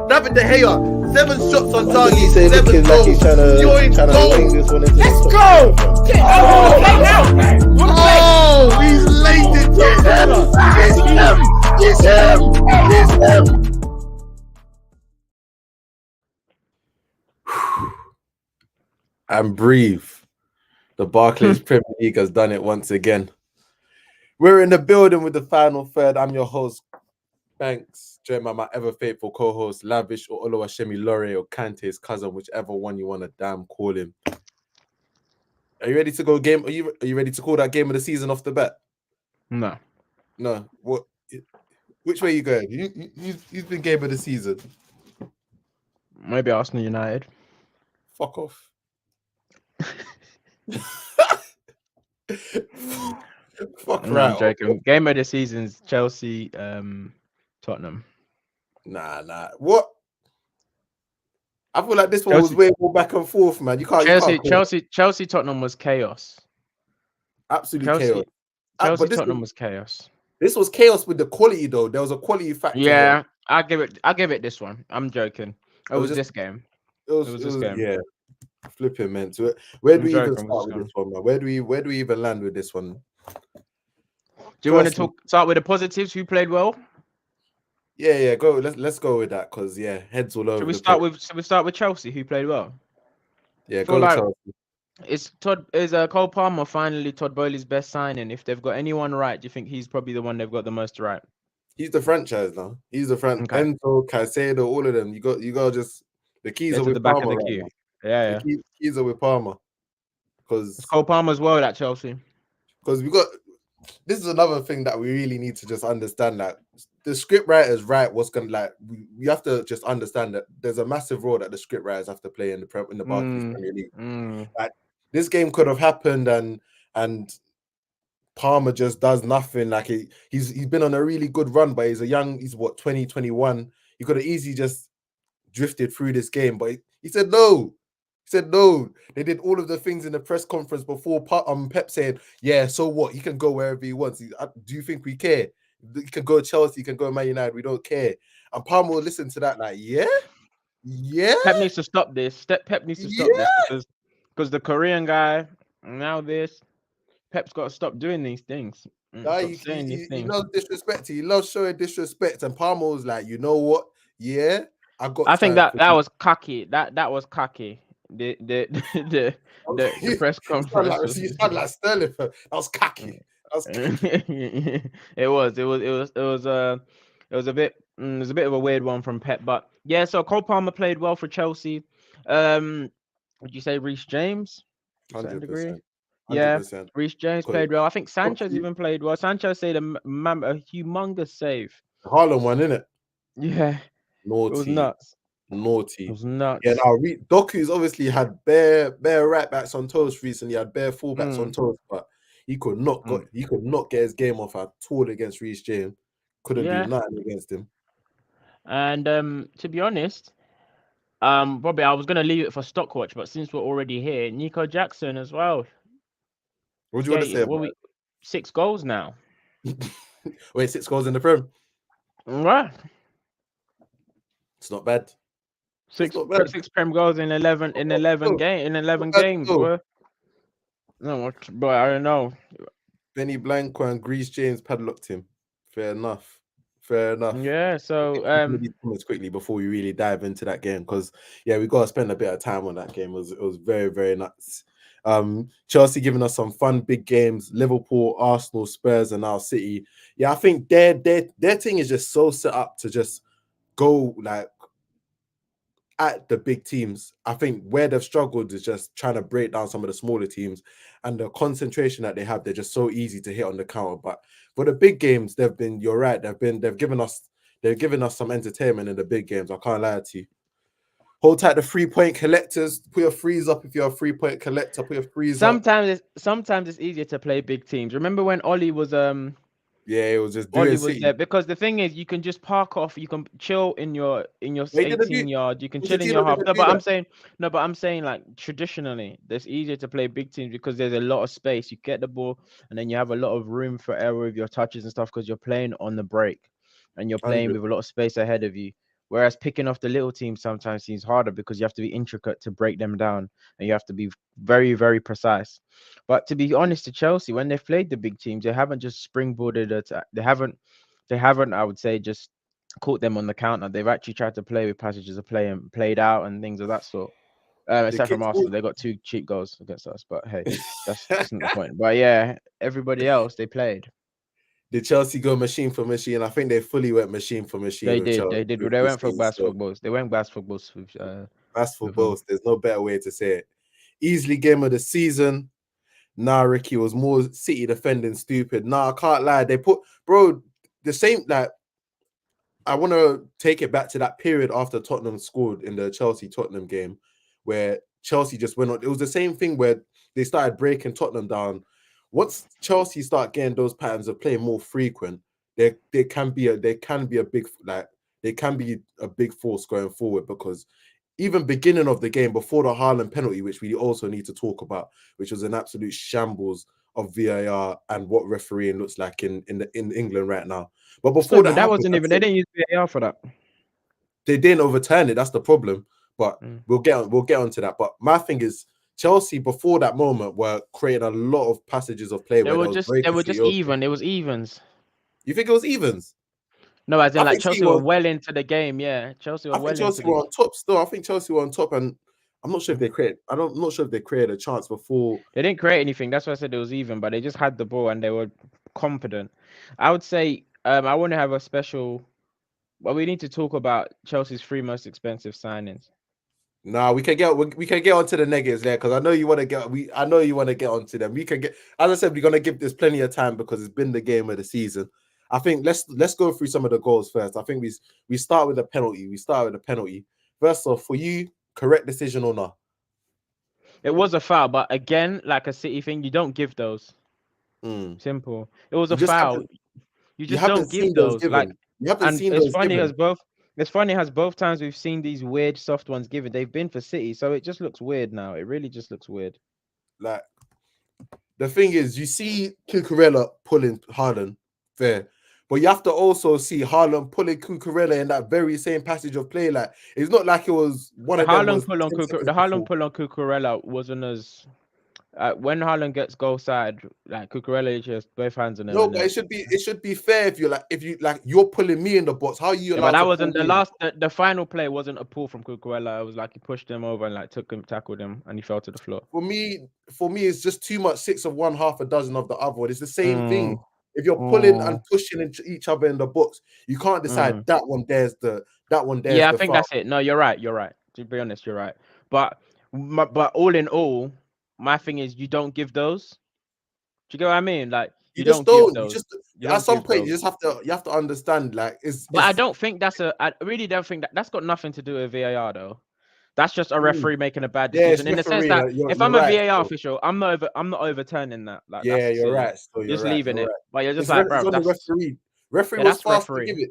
David De Gea, 7 shots on Why target, does he say 7 looking like he's goals. You're in trying to wing goal. this one into Let's the go! top? Oh, he's laid it. It's him. And breathe. The Barclays Premier League has done it once again. We're in the building with the final third. I'm your host, Banks, joined by my ever faithful co-host, Lavish or Oluwashemi Lore or Kante's cousin, whichever one you want to damn call him. Are you ready to go game? Are you ready to call that game of the season off the bat? No. What? Which way you going? Who's been game of the season? Maybe Arsenal United. Fuck off. Fuck No, right. I'm joking. Game of the season's Chelsea, Tottenham. Nah. What? I feel like this one was way more back and forth, man. You can't. Chelsea, Tottenham was chaos. Absolute chaos. Chelsea, Tottenham was chaos. This was chaos with the quality, though. There was a quality factor. Yeah, here. I give it this one. I'm joking. It was this game. It was this game. Yeah. Flipping, man. So where do we even start with this one, man? Where do we even land with this one? Do you want to start with the positives? Who played well? Yeah. Go. Let's go with that because heads all over. Should we start with Chelsea? Who played well? Yeah, go with Chelsea. Is Cole Palmer finally Todd Bowley's best signing? If they've got anyone right, do you think he's probably the one they've got the most right? He's the franchise now. He's the franchise. Okay. Enzo, Caicedo, all of them. You got just the keys are with the back Palmer of the queue. Right yeah. The keys are with Palmer. Because Cole Palmer as well at Chelsea. Because this is another thing that we really need to just understand. Like the scriptwriters write what's gonna you have to just understand that there's a massive role that the scriptwriters have to play in the Barclays Premier League. Like this game could have happened and Palmer just does nothing. Like he's been on a really good run, but he's 20, 21. He could have easily just drifted through this game, but he said no. He said no. They did all of the things in the press conference before Pep saying, yeah, so what? He can go wherever he wants. Do you think we care? He can go Chelsea, he can go Man United. We don't care. And Palmer will listen to that like, yeah. Pep needs to stop this. Pep needs to stop this because the Korean guy, now this, Pep's got to stop doing these things. He loves disrespect. He loves showing disrespect. And Palmer was like, you know what? Yeah, I think that was cocky. That was cocky. The press conference. You sound like Sterling. That was cocky. It was a bit of a weird one from Pep, but yeah. So Cole Palmer played well for Chelsea. Would you say Reece James? 100%. Yeah, Reece James played well. I think Sanchez even played well. Sanchez said a humongous save. The Haaland one, innit? Yeah, naughty. It was nuts. Naughty. It was nuts. Yeah, now Doku's obviously had bare right backs on toast recently. Had bare full backs on toast, but he could not get his game off at all against Reece James. Couldn't do nothing against him. And to be honest, probably I was gonna leave it for Stockwatch, but since we're already here, Nico Jackson as well. What do you want to say about 6 goals now? Wait, 6 goals in the Prem? Right. It's not bad. 6 Prem goals in 11 games. Bro. No, but I don't know. Benny Blanco and Reece James padlocked him. Fair enough. Yeah, so quickly before we really dive into that game, because we got to spend a bit of time on that game. It was very, very nuts. Chelsea giving us some fun big games. Liverpool, Arsenal, Spurs, and now City. Yeah, I think their thing is just so set up to just go like at the big teams. I think where they've struggled is just trying to break down some of the smaller teams, and the concentration that they have, they're just so easy to hit on the counter. But for the big games, you're right, they've given us some entertainment in the big games. I can't lie to you. Hold tight the 3-point collectors. Put your threes up if you're a 3-point collector. Put your threes up. Sometimes it's easier to play big teams. Remember when Ollie was it was just Ollie was there, because the thing is, you can just park off. You can chill in your 18 yard. You can chill in your half. But I'm saying like traditionally, it's easier to play big teams because there's a lot of space. You get the ball, and then you have a lot of room for error with your touches and stuff because you're playing on the break, and you're playing with a lot of space ahead of you. Whereas picking off the little teams sometimes seems harder because you have to be intricate to break them down, and you have to be very, very precise. But to be honest, to Chelsea, when they've played the big teams, they haven't just springboarded it. They haven't, I would say, just caught them on the counter. They've actually tried to play with passages of play and played out and things of that sort. The Except from kids. Arsenal, they got 2 cheap goals against us. But hey, that's not the point. But yeah, everybody else they played. Did Chelsea go machine for machine? I think they fully went machine for machine They with did. Chelsea They did. with They this went for season. bass So footballs. They went bass footballs that's for with them. both. There's no better way to say it. Easily game of the season. Nah, Ricky was more City defending stupid. Nah, I can't lie. They put the same like. I want to take it back to that period after Tottenham scored in the Chelsea-Tottenham game, where Chelsea just went on. It was the same thing where they started breaking Tottenham down. Once Chelsea start getting those patterns of play more frequent, they can be a big force going forward, because even beginning of the game before the Haaland penalty, which we also need to talk about, which was an absolute shambles of VAR and what refereeing looks like in England right now. But before But that wasn't even. They didn't use VAR for that. They didn't overturn it. That's the problem. But we'll get onto that. But my thing is, Chelsea before that moment were creating a lot of passages of play They where were they just even. It was evens. You think it was evens? No, as in I like think Chelsea were well into the game. Yeah, Chelsea were I think well Chelsea into were the. on top still. I think Chelsea were on top, and I'm not sure if they created. I'm not sure if they created a chance before. They didn't create anything. That's why I said it was even. But they just had the ball and they were confident. I would say. I want to have a special. Well, we need to talk about Chelsea's 3 most expensive signings. Nah, we can get onto the negatives there, because I know you want to get onto them. We can get, as I said, we're gonna give this plenty of time because it's been the game of the season. I think let's go through some of the goals first. I think we start with a penalty. First off, for you, correct decision or not? It was a foul, but again, like a City thing, you don't give those. Simple. It was a foul. You just don't give those. Like, and it's funny as both times we've seen these weird soft ones given, they've been for City, so it just looks weird now. It really just looks weird. Like, the thing is, you see Cucurella pulling Haaland, fair, but you have to also see Haaland pulling Cucurella in that very same passage of play. Like, it's not like it was one of them was The Haaland pull on Cucurella wasn't as when Haaland gets goal side, like Cucurella just both hands on him. No, but it should be fair if you're pulling me in the box. How are you allowed? But that wasn't the final play wasn't a pull from Cucurella. It was like he pushed him over and like tackled him, and he fell to the floor. For me, it's just too much 6 of one, half a dozen of the other. It's the same thing. If you're pulling and pushing each other in the box, you can't decide that one there's the Yeah, I think that's it. No, you're right. To be honest, you're right. But all in all, my thing is you don't give those. Do you get what I mean? Like you don't give those. At some point, you have to understand. Like, I don't think I really don't think that's got nothing to do with VAR though. That's just a referee making a bad decision. In the sense that if I'm a VAR official, I'm not overturning that. Like, yeah, you're silly. Right. So you're just leaving it. But you're just bro, that's referee. Referee was fast to give it.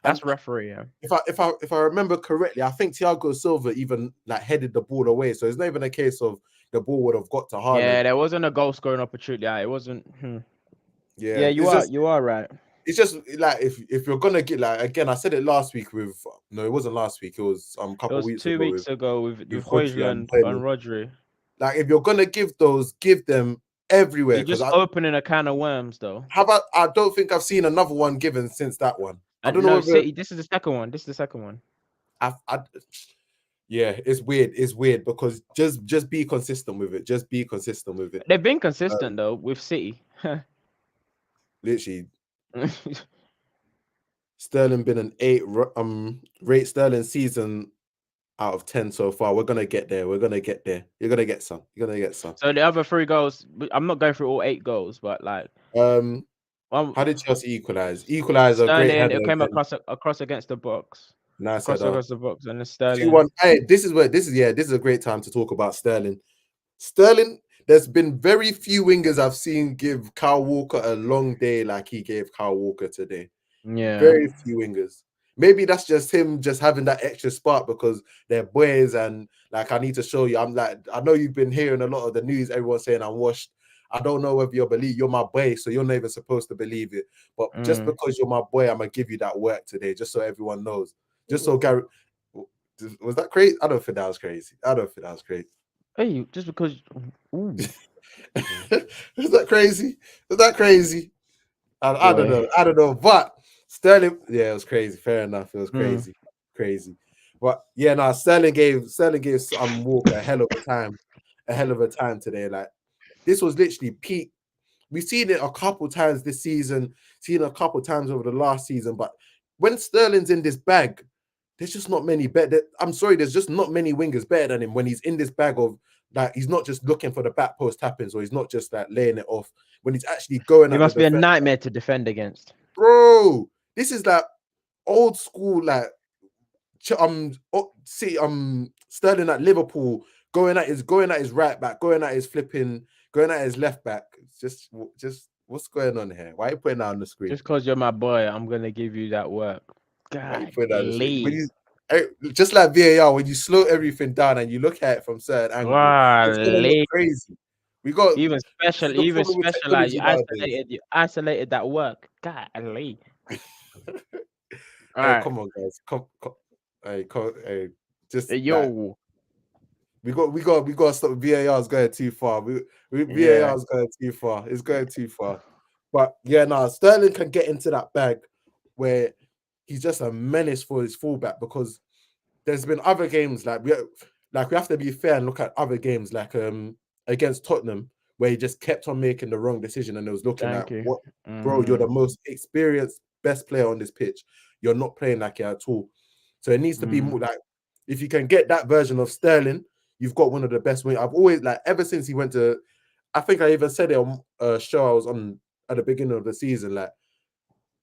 That's referee. Yeah. If I remember correctly, I think Thiago Silva even like headed the ball away. So it's not even a case of the ball would have got to Haaland. Yeah, there wasn't a goal scoring opportunity. Yeah, it wasn't. Yeah, you are right. It's just like if you're gonna get, like, again, I said it last week with it wasn't last week. It was a couple weeks ago. 2 weeks ago with Højlund and Rodri. Like, if you're gonna give those, give them everywhere. You're just opening a can of worms, though. How about I don't think I've seen another one given since that one. I don't know. City. This is the second one. Yeah, it's weird. It's weird because just be consistent with it. They've been consistent though with City. Literally. Sterling been an 8 rate Sterling season out of 10 so far. We're gonna get there. You're gonna get some. So the other 3 goals, I'm not going through all 8 goals, but like how did Chelsea equalize? Equalizer, Sterling, great header. It came across against the box. Nice header. Across the box, and the Sterling. 2-1. Hey, this is a great time to talk about Sterling. There's been very few wingers I've seen give Kyle Walker a long day like he gave Kyle Walker today. Yeah. Very few wingers. Maybe that's just him just having that extra spark because they're boys, and like, I need to show you. I'm like, I know you've been hearing a lot of the news, everyone saying I'm washed. I don't know whether you're my boy, so you're not even supposed to believe it. But just because you're my boy, I'm gonna give you that work today, just so everyone knows. just so Gary. Was that crazy? I don't think that was crazy. Hey, just because. Ooh, Was that crazy? Was that crazy? I don't boy. know. I don't know. But Sterling, yeah, it was crazy. Fair enough. It was Mm. crazy. But yeah, no, Sterling gave Walker a hell of a time today. Like this was literally peak. We've seen it a couple times this season, seen it a couple times over the last season. But when Sterling's in this bag, there's just not many better. I'm sorry, there's just not many wingers better than him when he's in this bag of like he's not just looking for the back post tappings or he's not just like laying it off when he's actually going He at the must be a defense. nightmare to defend against. Bro, this is like old school, like see Sterling at Liverpool going at his right back, going at his left back. Just what's going on here? Why are you putting that on the screen? Just because you're my boy, I'm gonna give you that work. Why are you God, putting that on the screen? Lee. Just like VAR, when you slow everything down and you look at it from certain angles, it's gonna look Wow, crazy. We got this is the Even problem with special, like technology nowadays. you isolated that work. God, Lee. All Hey, right, come on, guys. Hey, just like yo, we got to stop. VAR is going too far. yeah, VAR is going too far. It's going too far. But yeah, no, Sterling can get into that bag where he's just a menace for his fullback because there's been other games like we have to be fair and look at other games like against Tottenham where he just kept on making the wrong decision and it was looking like thank you. what bro, you're Mm-hmm. the most experienced best player on this pitch. You're not playing like it at all. So it needs to be more like if you can get that version of Sterling, you've got one of the best wing. I've always like ever since he went to I think I even said it on a show I was on at the beginning of the season, like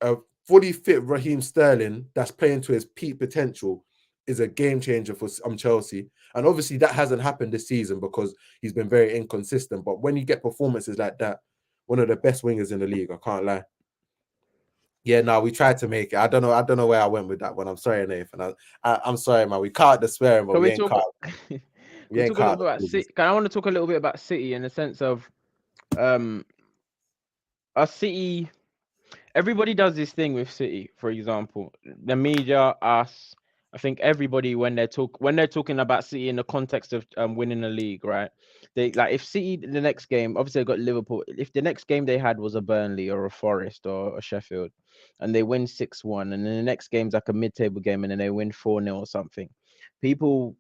a fully fit Raheem Sterling that's playing to his peak potential is a game changer for Chelsea. And obviously that hasn't happened this season because he's been very inconsistent. But when you get performances like that, one of the best wingers in the league, I can't lie. Yeah, no, we tried to make it. I don't know where I went with that one. I'm sorry, Nathan. I'm sorry, man. We caught the swearing, but Can we we ain't talk? caught. Can We we ain't talk a little caught bit the about causes. City? I want to talk a little bit about City in the sense of um, our City. Everybody does this thing with City, for example, the media, us. I think everybody when they're talking about City in the context of winning the league, right? They like if City the next game, obviously they got Liverpool. If the next game they had was a Burnley or a Forest or a Sheffield, and they win 6-1, and then the next game's like a mid-table game, and then they win 4-0 or something, people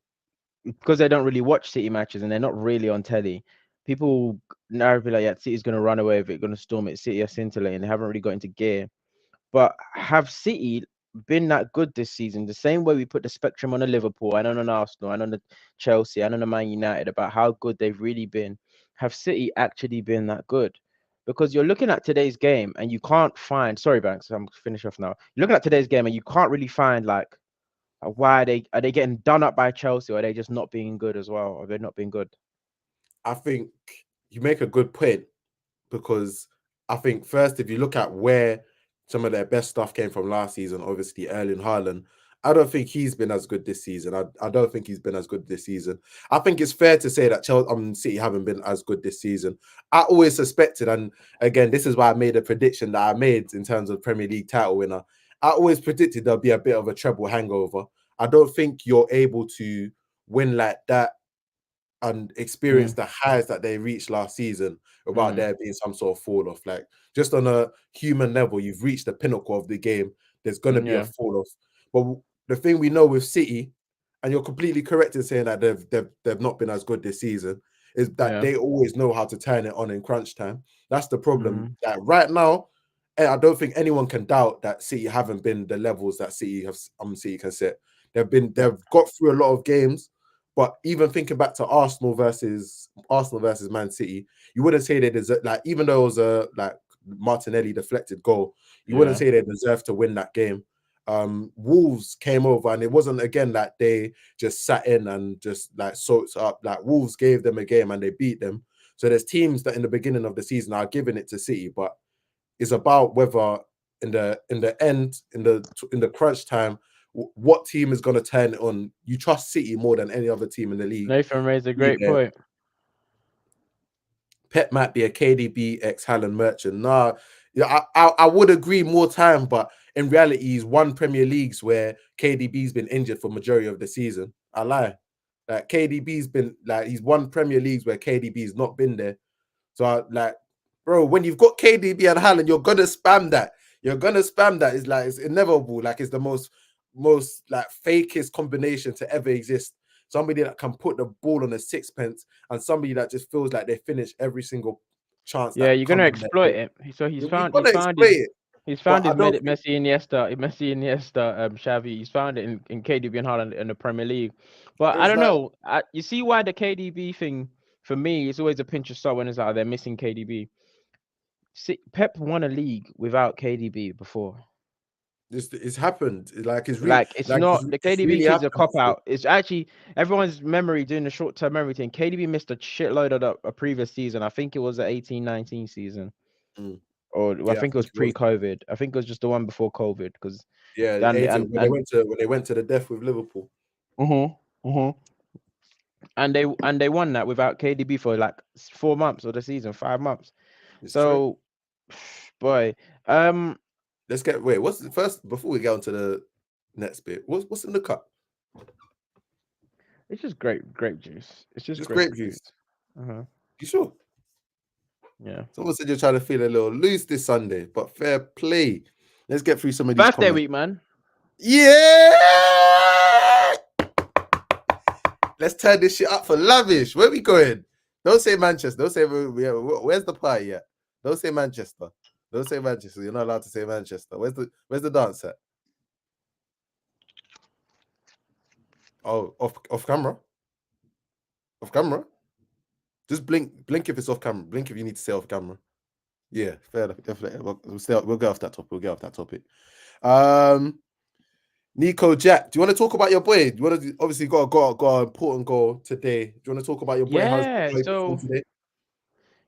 because they don't really watch City matches and they're not really on telly, people now be like, yeah, City's going to run away with it, going to storm it. City are scintillating. They haven't really got into gear. But have City been that good this season? The same way we put the spectrum on the Liverpool and on an Arsenal and on the Chelsea and on the Man United about how good they've really been. Have City actually been that good? Because you're looking at today's game and you can't find. Sorry, Banks, I'm finished off now. You're looking at today's game and you can't really find like why are they getting done up by Chelsea, or are they just not being good as well? Or they're not being good? I think you make a good point because I think first, if you look at where some of their best stuff came from last season, obviously Erling Haaland, I don't think he's been as good this season. I don't think he's been as good this season. I think it's fair to say that City haven't been as good this season. I always suspected, and again, this is why I made a prediction that I made in terms of Premier League title winner. I always predicted there'll be a bit of a treble hangover. I don't think you're able to win like that and experience Mm, the highs that they reached last season without mm, there being some sort of fall off. Like just on a human level, you've reached the pinnacle of the game. There's going to be a yeah, fall off. But the thing we know with City, and you're completely correct in saying that they've not been as good this season, is that yeah. they always know how to turn it on in crunch time. That's the problem. Mm, That right now, I don't think anyone can doubt that City haven't been the levels that City can set. They've got through a lot of games, but even thinking back to Arsenal versus Man City, you wouldn't say they deserve, like, even though it was a like Martinelli deflected goal, you wouldn't yeah. say they deserved to win that game. Wolves came over and it wasn't again that they just sat in and just like soaked up. Like Wolves gave them a game and they beat them. So there's teams that in the beginning of the season are giving it to City, but it's about whether in the crunch time, what team is going to turn it on. You trust City more than any other team in the league. Nathan raised a Be great there. point. Pep might be a KDB ex Haaland merchant. Nah, Yeah, I would agree more time, but in reality, he's won Premier Leagues where KDB's been injured for majority of the season. I lie. Like KDB's been like he's won Premier Leagues where KDB's not been there. So like, bro, when you've got KDB and Haaland, you're gonna spam that. You're gonna spam that. It's like it's inevitable. Like it's the most like fakest combination to ever exist. Somebody that can put the ball on a sixpence and somebody that just feels like they finish every single chance Yeah, that you're gonna comes in their exploit way. it. So he's We're found gonna exploit it, he's but found I his don't think Messi Iniesta, Xavi. He's found it in KDB and Haaland in the Premier League. But I it's don't like know. You see why the KDB thing for me is always a pinch of salt when it's like they're missing KDB. See, Pep won a league without KDB before. this it's happened. Like it's not the It's KDB really thing's a happened cop before. out. It's actually everyone's memory doing the short term memory thing. KDB missed a shitload of a previous season. I think it was the 18-19 season. Mm. Or I Yeah, I think it was think it was. pre-COVID. I think it was just the one before COVID because Yeah, and Aiton, and and when they went to the death with Liverpool. mhm mhm and they won that without KDB for like 4 months of the season, 5 months. It's true. So, boy, um, Let's get what's the first before we get onto the next bit? What's in the cup? it's just grape juice. It's just Just grape grape juice. juice. Uh-huh. You sure? Yeah. Someone said you're trying to feel a little loose this Sunday, but fair play. Let's get through some of these Birthday comments. week, man. Yeah. Let's turn this shit up for lavish. Where we going? Don't say Manchester. Don't say where's the party yet? Don't say Manchester. Don't say Manchester. You're not allowed to say Manchester. Where's the dance at? Oh, off camera. Off camera. Just blink if it's off camera. Blink if you need to say off camera. Yeah, fair enough. We'll get off that topic. We'll get off that topic. Nico Jack, do you want to talk about your boy? You want to obviously got an important goal today. Do you want to talk about your boy? How Yeah. he So performed today?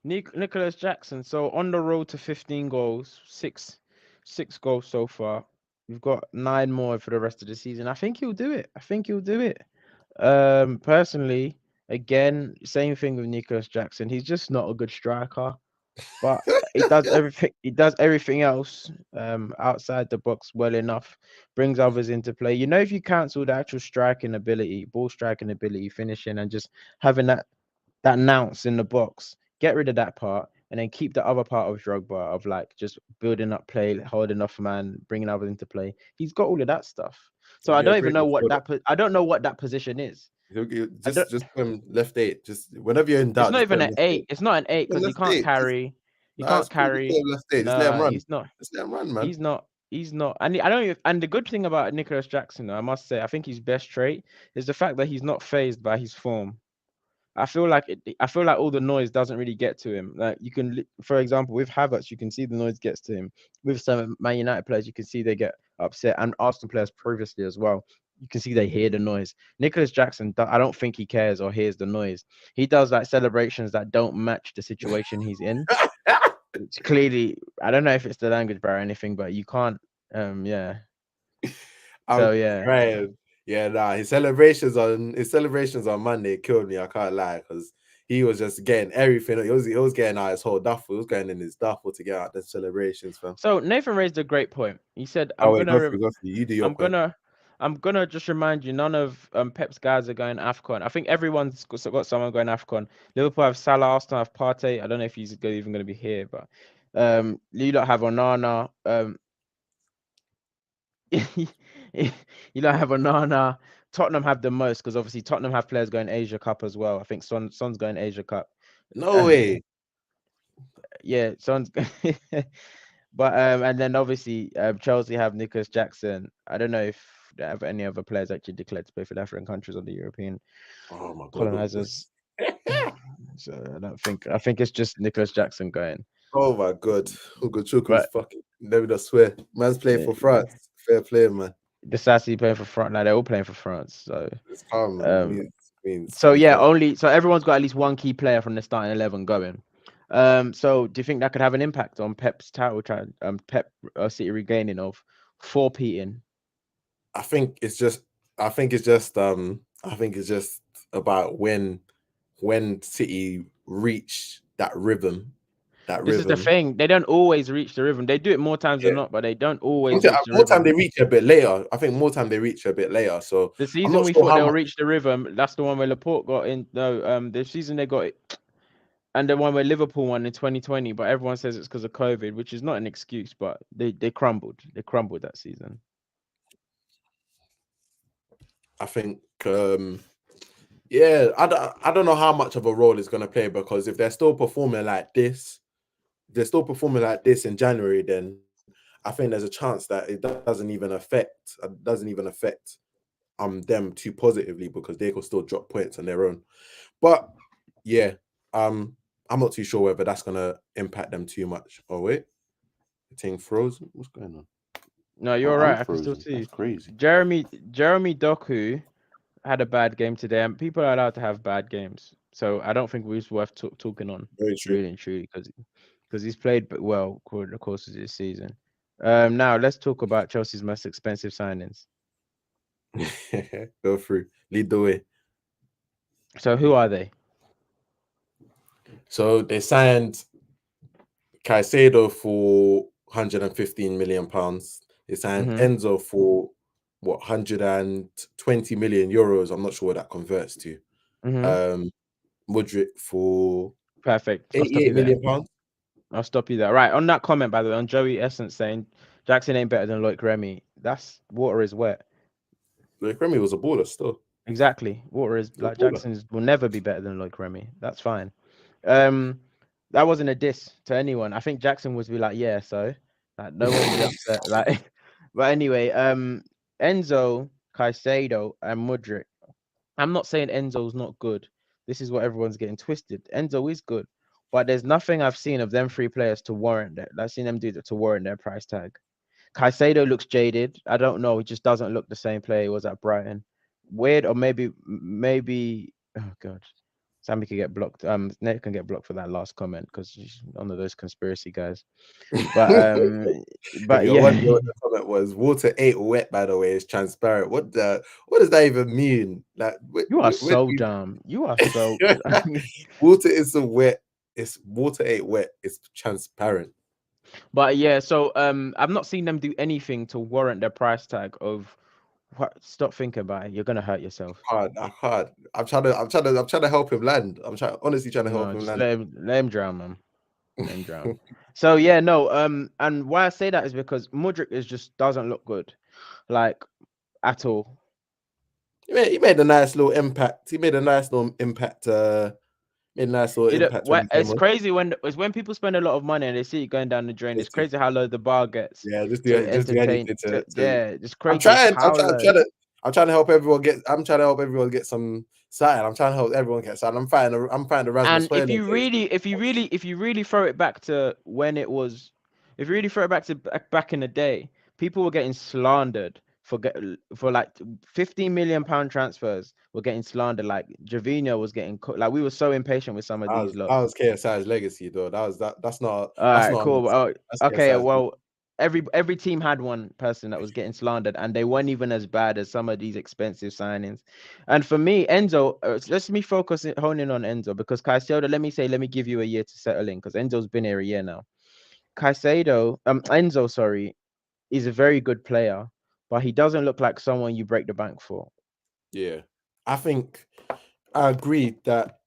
Nicholas Jackson. So on the road to 15 goals, six goals so far. We've got 9 more for the rest of the season. I think he'll do it. Personally, again, same thing with Nicholas Jackson. He's just not a good striker, but he does everything. He does everything else outside the box well enough. Brings others into play. You know, if you cancel the actual striking ability, ball striking ability, finishing, and just having that nounce in the box, get rid of that part, and then keep the other part of Drogba of like just building up play, holding off man, bringing others into play. He's got all of that stuff. So Have I you don't even agreed know with what all that? I don't know what that position is. I don't. Just put him left 8. Just whenever you're in It's doubt, not just put even him an left 8. 8. It's not an 8 Put him because he left can't 8. carry. He Nah, can't it's cool. Just put carry. him left 8. Just let him No, run. he's not. Just let him run, man. He's not. He's not. And I don't. And the good thing about Nicholas Jackson, though, I must say, I think his best trait is the fact that he's not phased by his form. I feel like all the noise doesn't really get to him. Like you can, for example, with Havertz, you can see the noise gets to him. With some Man United players, you can see they get upset, and Arsenal players previously as well. You can see they hear the noise. Nicholas Jackson, I don't think he cares or hears the noise. He does like celebrations that don't match the situation he's in. It's clearly, I don't know if it's the language barrier or anything, but you can't. Yeah. So I'm yeah. crying. Yeah, nah. His celebrations on Monday killed me. I can't lie because he was just getting everything. He was getting out his whole duffel. He was going in his duffel to get out the celebrations, fam. So Nathan raised a great point. He said, Oh wait, go through. You do your I'm point. gonna just remind you, none of Pep's guys are going AFCON. I think everyone's got someone going AFCON. Liverpool have Salah, Arsenal have Partey. I don't know if he's even going to be here, but you don't have Onana. You don't have Onana. Tottenham have the most because obviously Tottenham have players going Asia Cup as well. I think Son's going Asia Cup. No way. Yeah, Son's. But and then obviously Chelsea have Nicholas Jackson. I don't know if they have any other players actually declared to play for the African countries or the European Oh my god. colonizers. So I don't think. I think it's just Nicholas Jackson going. Oh my god. Hugo Chuku's But fucking. Let me not swear. Man's playing yeah, for France. Fair play, man. the Sassy playing for France. Now they're all playing for France. So It's calm, man. It um, means so be yeah, fair. so everyone's got at least one key player from the starting 11 going. So do you think that could have an impact on Pep's title try Pep City regaining of 4-peating? I think it's just about when City reach that rhythm. that This is the rhythm. thing. They don't always reach the rhythm. They do it more times than Yeah. not, but they don't always reach the More time rhythm. they reach a bit later. I think more time they reach a bit later. So The I'm season not we sure thought how they'll much. reach the rhythm, that's the one where Laporte got in. No, the season they got it, and the one where Liverpool won in 2020. But everyone says it's because of COVID, which is not an excuse. But they crumbled. They crumbled that season. I think, yeah, I don't know how much of a role it's going to play, because if they're still performing like this, in January, then I think there's a chance that it doesn't even affect them too positively, because they could still drop points on their own. But yeah, I'm not too sure whether that's going to impact them too much. Oh wait, the thing frozen. What's going on? No, you're Oh, right. I'm I can still frozen. see you. That's crazy. Jeremy Doku had a bad game today, and people are allowed to have bad games. So I don't think it's worth talking on Very true. really and truly because he's played well over the course of this season. Now let's talk about Chelsea's most expensive signings. Go through. Lead the way. So who are they? So they signed Caicedo for £115 million. They signed Enzo for what, €120 million. I'm not sure what that converts to. Mudryk for Perfect. I'll stop £88 you there. million. I'll stop you there. Right, on that comment, by the way, on Joey Essence saying Jackson ain't better than Loic Remy. That's water is wet. Loic Remy was a baller still. Exactly. Water is Still like baller. Jackson's will never be better than Loic Remy. That's fine. That wasn't a diss to anyone. I think Jackson would be like, yeah, so like no one would be upset. Like, but anyway, Enzo, Caicedo, and Mudryk. I'm not saying Enzo's not good. This is what everyone's getting twisted. Enzo is good, but there's nothing I've seen of them three players to warrant that. I've seen them do that to warrant their price tag. Caicedo looks jaded. I don't know. He just doesn't look the same player he was at Brighton. Weird, or maybe. Oh god, Sammy can get blocked. Nate can get blocked for that last comment because he's one of those conspiracy guys. But If you're yeah, wondering what the comment was, water ain't wet, by the way, it's transparent. What does that even mean? Like, you are so dumb. You are so. water isn't wet. It's water ain't wet. It's transparent. But yeah, so I've not seen them do anything to warrant their price tag of what. Stop thinking about it. You're gonna hurt yourself. I can't. I'm trying to help him land. Honestly trying to help No, him just land. let him drown, man. Let him drown. So yeah, no. And why I say that is because Mudryk just doesn't look good, like at all. He made a nice little impact. Made a nice little impact when he came It's on. crazy when people spend a lot of money and they see it going down the drain. It's crazy how low the bar gets. Yeah, just To do entertain. anything Yeah, it's I'm crazy trying. how low. I'm trying to help everyone get. I'm trying to help everyone get some sign. I'm trying to help everyone get sign. I'm fighting the Rasmus And if Højlund case. if you really throw it back to when it was, if you really throw it back to back in the day, people were getting slandered for like 15 million pound transfers. Were getting slandered. Like Javinho was getting like we were so impatient with some of these That lots. was KSI's legacy, though. That's not. All That's right, not. cool. Oh, That's okay, KSI's. well, every team had one person that was getting slandered, and they weren't even as bad as some of these expensive signings. And for me, Enzo, let's me focus honing on Enzo because Caicedo. Let me give you a year to settle in because Enzo's been here a year now. Enzo, sorry, is a very good player, but he doesn't look like someone you break the bank for. Yeah, I think I agree that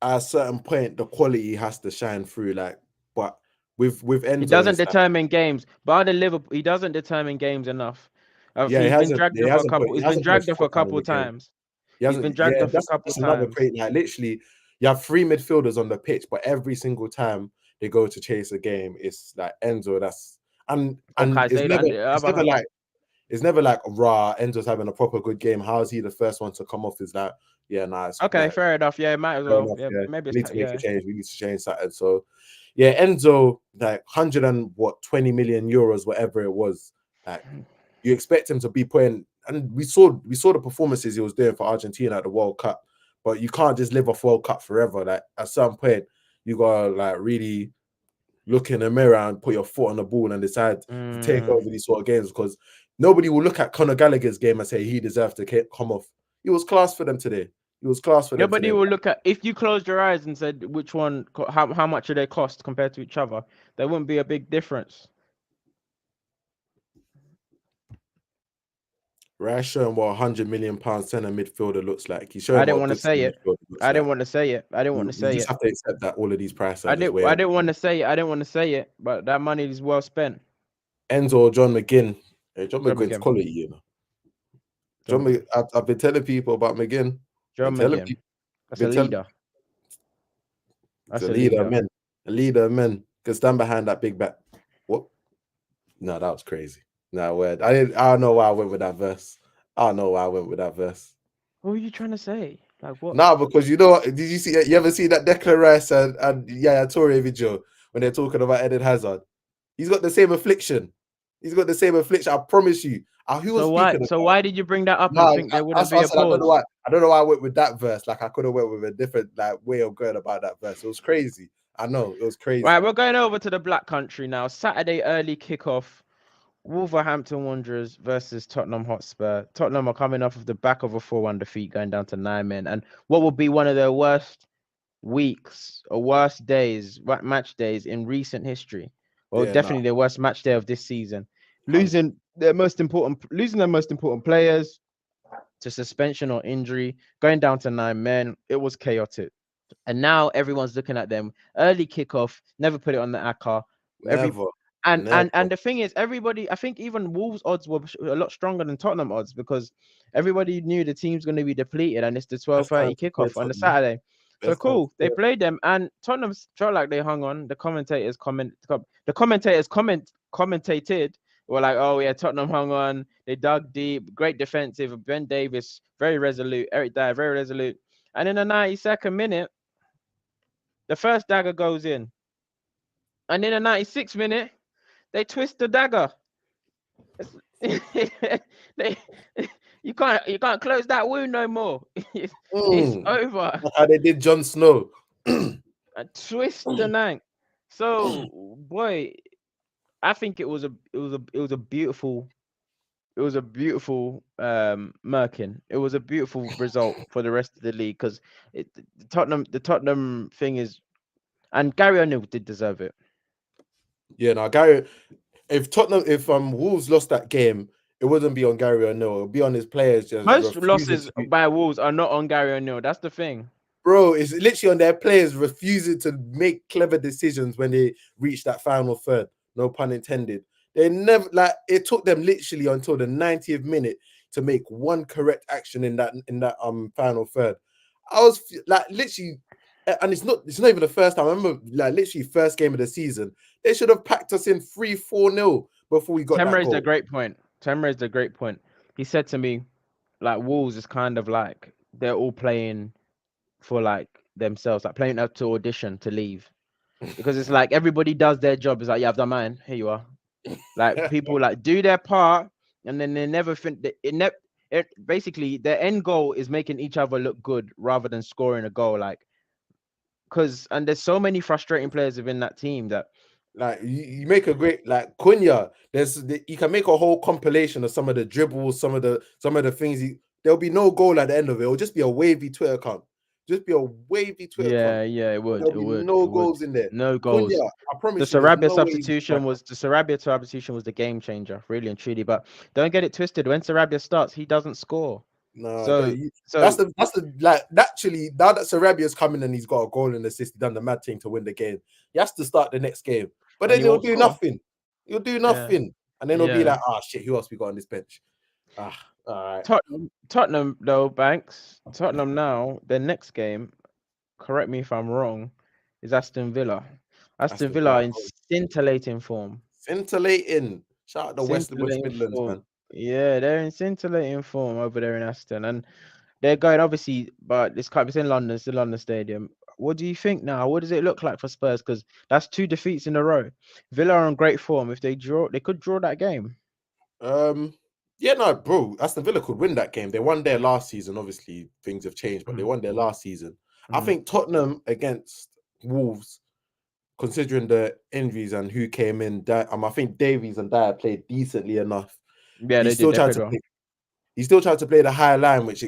at a certain point the quality has to shine through. Like, but with Enzo, He doesn't determine games. Bar the Liverpool, he doesn't determine games enough. yeah, He's been dragged off a couple. he He's been hasn't put his dragged off a foot down in couple the game. times. He He's hasn't. been dragged off a couple That's another times. crazy. Like, literally, you have three midfielders on the pitch, but every single time they go to chase a game, it's like Enzo. And it's never like raw. Enzo's having a proper good game. How is he the first one to come off? Is that it's Okay, like, fair enough. Yeah, might as fair well. enough, Yeah, yeah. maybe We need it's to make a yeah. change. We need to change that. So, yeah, Enzo, like 120 million euros, whatever it was. Like, you expect him to be putting, and we saw the performances he was doing for Argentina at the World Cup. But you can't just live off World Cup forever. Like, at some point, you gotta like really look in the mirror and put your foot on the ball and decide to take over these sort of games, because nobody will look at Conor Gallagher's game and say he deserved to come off. He was class for them today. It was class for them. Nobody will look at, if you closed your eyes and said which one, how much do they cost compared to each other, there wouldn't be a big difference. Rice showing what £100 million centre midfielder looks like. He's showing I didn't what a want to good say centre it. midfielder looks I didn't like. want to say it. I didn't want to say You just it. have to accept that all of these price I tags way. didn't want to say it. I didn't want to say it, but that money is well spent. Enzo or John McGinn. Hey, John John McGinn's McGinn. quality, you know. John McGinn. I've been telling people about McGinn. John McGinn. That's a leader. That's a leader, man. A leader, of men. Can stand behind that big back. What? No, that was crazy. No word. I don't know why I went with that verse. I don't know why I went with that verse. What were you trying to say? Like what? Nah, because you know what? Did you see? You ever see that Declan Rice and Yaya Toure video when they're talking about Eden Hazard? He's got the same affliction. He's got the same affliction. I promise you. Why did you bring that up and think there wouldn't be a pause? I don't know why I went with that verse. Like I could have went with a different way of going about that verse. It was crazy. I know it was crazy. Right, we're going over to the Black Country now. Saturday early kickoff. Wolverhampton Wanderers versus Tottenham Hotspur. Tottenham are coming off of the back of a 4-1 defeat, going down to 9 men, and what will be one of their worst weeks or worst days, match days in recent history. Well, definitely the worst match day of this season. Losing their most important players to suspension or injury, going down to 9 men. It was chaotic. And now everyone's looking at them. Early kickoff, never put it on the ACCA. And the thing is, everybody, I think even Wolves odds were a lot stronger than Tottenham odds because everybody knew the team's going to be depleted and it's the 12:30 kickoff on the Saturday. So cool, they played them and Tottenham felt like they hung on. The commentators commentated were like, oh yeah, Tottenham hung on. They dug deep, great defensive. Ben Davies, very resolute. Eric Dyer, very resolute. And in the 92nd minute, the first dagger goes in. And in the 96th minute, they twist the dagger. You can't close that wound no more. It's over. How they did Jon Snow. And twist the knife. So boy, I think it was a beautiful Merkin. It was a beautiful result for the rest of the league because the Tottenham thing is, and Gary O'Neill did deserve it. Yeah, no, Gary. If Wolves lost that game, it wouldn't be on Gary O'Neill. It would be on his players. Just most losses by Wolves are not on Gary O'Neill. That's the thing. Bro, it's literally on their players refusing to make clever decisions when they reach that final third. No pun intended. They never, like, it took them literally until the 90th minute to make one correct action in that final third. I was like literally, and it's not even the first time. I remember like literally first game of the season. They should have packed us in 3-4-0 before we got that goal. Tem raised a great point. He said to me, like, Wolves is kind of like they're all playing for like themselves, like playing up to audition to leave, because it's like everybody does their job. It's like, yeah, I've done mine. Here you are. Like people like do their part, and then they never think it basically their end goal is making each other look good rather than scoring a goal. Like, and there's so many frustrating players within that team that. Like you make a great like Cunha. You can make a whole compilation of some of the dribbles, some of the things. There'll be no goal at the end of it. It'll just be a wavy Twitter account. Just be a wavy Twitter account. Yeah, it would. There'll be no goals in there. No goals. Cunha, I promise the Sarabia substitution was the game changer, really and truly. But don't get it twisted. When Sarabia starts, he doesn't score. No, so that's the like naturally now that Sarabia's coming and he's got a goal and assist, he done the mad thing to win the game. He has to start the next game, but then he'll do nothing. He'll do nothing, and then he'll be like, "Ah, shit, who else we got on this bench?" All right. Tottenham though, Banks. Tottenham now. Their next game, correct me if I'm wrong, is Aston Villa. Aston Villa in scintillating form. Scintillating. Shout out the West Midlands, man. Yeah, they're in scintillating form over there in Aston, and they're going obviously, but it's in London. It's the London Stadium. What do you think now? What does it look like for Spurs? Because that's 2 defeats in a row. Villa are on great form. If they draw, they could draw that game. Yeah, no, bro. Aston Villa could win that game. They won there last season. Obviously, things have changed, but they won there last season. I think Tottenham against Wolves, considering the injuries and who came in, I think Davies and Dyer played decently enough. Yeah, they did. he still tried to play the high line, which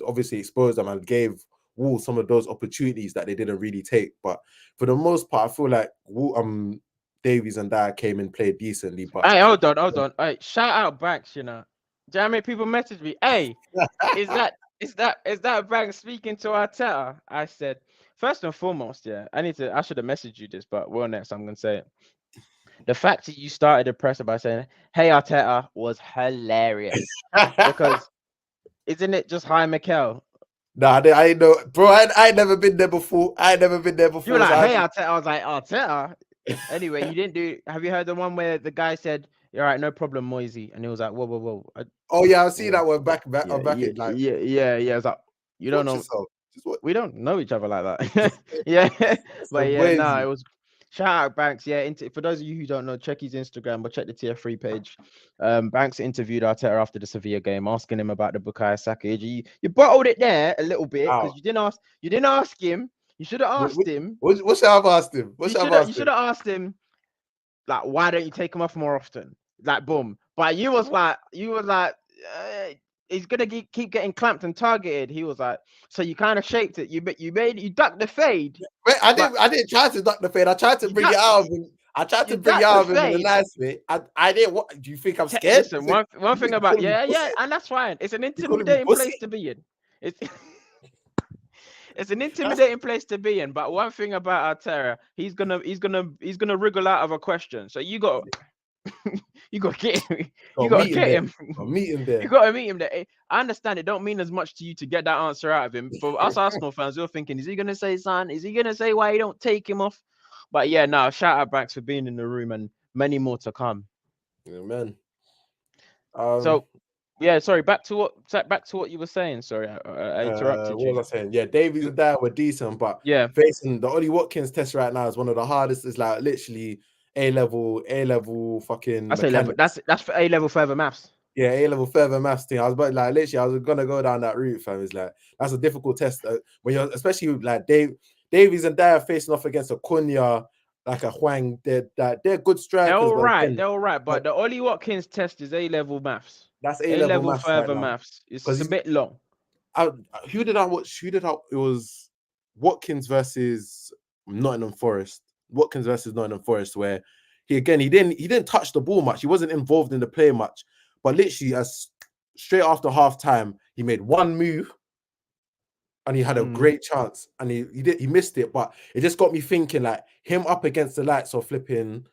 obviously exposed them and gave Wolves some of those opportunities that they didn't really take. But for the most part, I feel like Davies and Dyer came and played decently. But Hey, hold on. Hey, shout out Banks, you know. Do you know how many people message me? Hey, is that Banks speaking to Arteta? I said, first and foremost, yeah, I should have messaged you this, but well, next I'm gonna say it. The fact that you started the presser by saying, "Hey Arteta," was hilarious because isn't it just hi Mikel? Nah, I know, bro. I never been there before. I never been there before. You were like, So "Hey Arteta," I was like, "Arteta." Anyway, you didn't do. Have you heard the one where the guy said, "All right, no problem, Moisey," and he was like, "Whoa." oh yeah, I see Whoa. that one back. Yeah, Back it like yeah. It's like you don't watch know. yourself. Just watch. We don't know each other like that. Yeah, but yeah, no, it was shout out Banks. Yeah, for those of you who don't know, check his Instagram, but check the TF3 page. Banks interviewed Arteta after the Sevilla game, asking him about the Bukayo Saka. You bottled it there a little bit because you didn't ask him. You should have asked him. What should I have asked him? You should have asked him, like, why don't you take him off more often? Like, boom. But you was like, he's gonna keep getting clamped and targeted. He was like, so you kind of shaped it. You ducked the fade. Wait, I didn't try to duck the fade. I tried to bring it out of him. I tried to bring it out of him in a nice way. I didn't. What do you think? I'm scared. Listen, one thing about and that's fine. It's an intimidating place to be in. It's an intimidating place to be in. But one thing about Arteta, he's gonna wriggle out of a question. So you got to get him. You got to get him. Meet him there. You got to meet him there. I understand it don't mean as much to you to get that answer out of him. For us Arsenal fans, we're thinking, is he gonna say something? Is he gonna say why he don't take him off? But yeah, no, shout out Banks for being in the room and many more to come. Amen. So yeah, sorry. Back to what you were saying. Sorry, I interrupted you. What was I saying? Yeah, Davies and Dyer were decent, but yeah, facing the Ollie Watkins test right now is one of the hardest. It's like literally A level fucking. That's A-level. That's for A-level further maths. Yeah, A-level further maths thing. I was about like literally, I was gonna go down that route, fam. It's like that's a difficult test when you're especially like Davies and Dyer facing off against a Cunha, like a Hwang. They're good strikers. They're all right. But the Ollie Watkins test is A-level maths. That's A-level maths further right maths. It's a bit long. Who did I watch? It was Watkins versus Nottingham Forest. Where he didn't touch the ball much. He wasn't involved in the play much. But literally, as straight after half time, he made one move, and he had a great chance, and he missed it. But it just got me thinking, like him up against the likes of flipping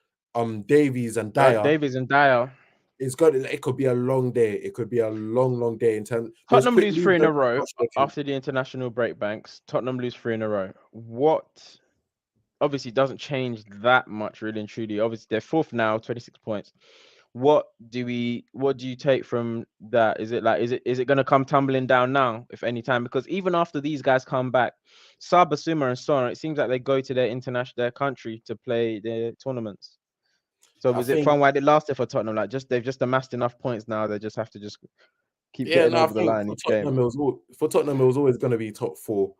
Davies and Dyer. It could be a long day. It could be a long day in terms. Tottenham lose 3 in a row after the international break. Banks. Tottenham lose 3 in a row. What? Obviously, doesn't change that much, really and truly. Obviously, they're 4th now, 26 points. What do you take from that? Is it going to come tumbling down now, if any time? Because even after these guys come back, Sabasuma and so on, it seems like they go to their country to play their tournaments. So was it fun while it lasted for Tottenham? Like they've just amassed enough points now. They just have to just keep getting over the line each game. For Tottenham, it was always going to be top 4.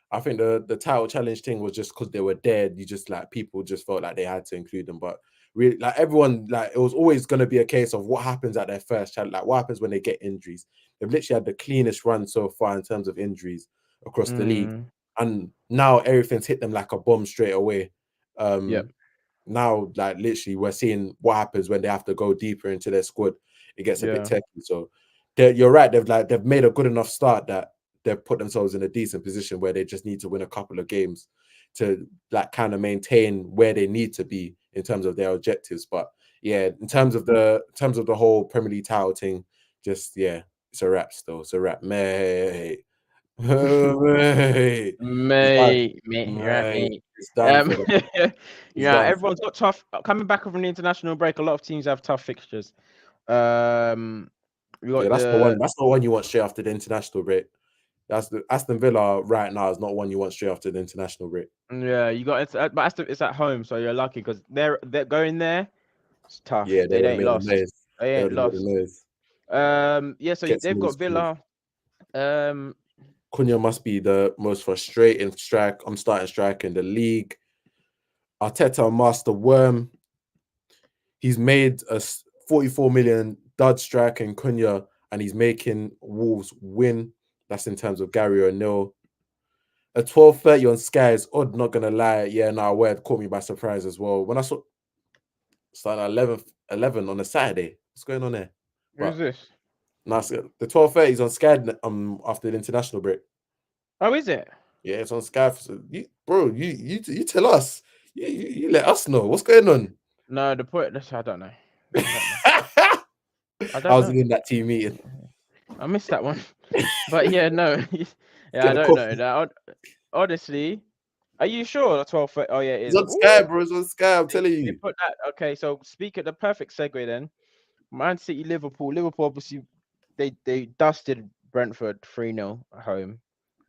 I think the title challenge thing was just because they were dead. You just like people just felt like they had to include them, but really, like everyone, like it was always going to be a case of what happens at their first challenge. Like what happens when they get injuries. They've literally had the cleanest run so far in terms of injuries across the league, and now everything's hit them like a bomb straight away. Now, like literally, we're seeing what happens when they have to go deeper into their squad. It gets a bit techy. So, you're right. They've made a good enough start that they've put themselves in a decent position where they just need to win a couple of games to like kind of maintain where they need to be in terms of their objectives. But yeah, in terms of the whole Premier League title thing, just it's a wrap still. It's a wrap, mate. Mate. It's done. Everyone's got tough coming back from the international break. A lot of teams have tough fixtures. That's the one you want straight after the international break. That's the Aston Villa right now is not one you want straight after the international break. Yeah, you got it, but it's at home, so you're lucky because they're going there. It's tough. Yeah, they ain't lost. They ain't lost. So they've got Villa. Cunha must be the most frustrating starting striker in the league. Arteta, master worm. He's made a 44 million dud striker in Cunha and he's making Wolves win. That's in terms of Gary O'Neill. A 12:30 on Sky is odd, not gonna lie. Yeah, no, Word caught me by surprise as well. When I saw starting at 11 on a Saturday, what's going on there? Who's But this? no, the 12:30 is on Sky after the international break. Oh, is it? Yeah, it's on Sky. So you tell us. You let us know what's going on. No, the point. I don't know. I don't was know. in that team meeting. I missed that one. But yeah, no. Yeah, I don't know. That honestly, are you sure? 12. Oh yeah, it is. It's on Sky, bro. It's on Sky. I'm telling They you. put that. Okay, so speak at the perfect segue then. Man City, Liverpool. Liverpool obviously they dusted Brentford 3-0 at home.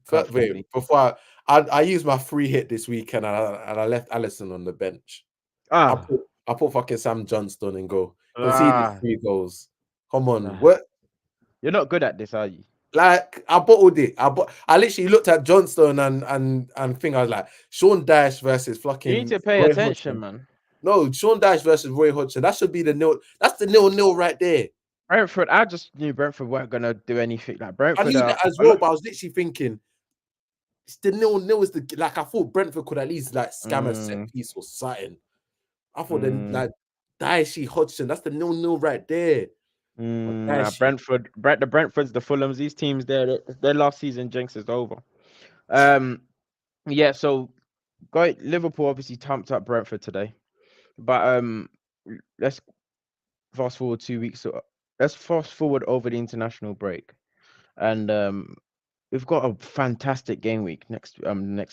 Comfortably. Wait, before I used my free hit this weekend and I left Allison on the bench. I put fucking Sam Johnston in goal. Conceded 3 goals. Come on, what? You're not good at this, are you? Like I bottled it. I literally looked at Johnston and think I was like Sean Dyche versus fucking. You need to pay Roy attention, Hodgson. man. No, Sean Dyche versus Roy Hodgson. That should be the nil. That's the 0-0 right there. Brentford. I just knew Brentford weren't gonna do anything. Like Brentford. I knew that as well, but I was literally thinking. It's the 0-0 is the like I thought Brentford could at least like scam a set piece or something. I thought then like Dicey Hodgson, that's the 0-0 right there. Brentford, the Brentfords, the Fulhams, these teams their last season jinx is over. Yeah, so Liverpool obviously tamped up Brentford today. But let's fast forward 2 weeks. So let's fast forward over the international break. And we've got a fantastic game week next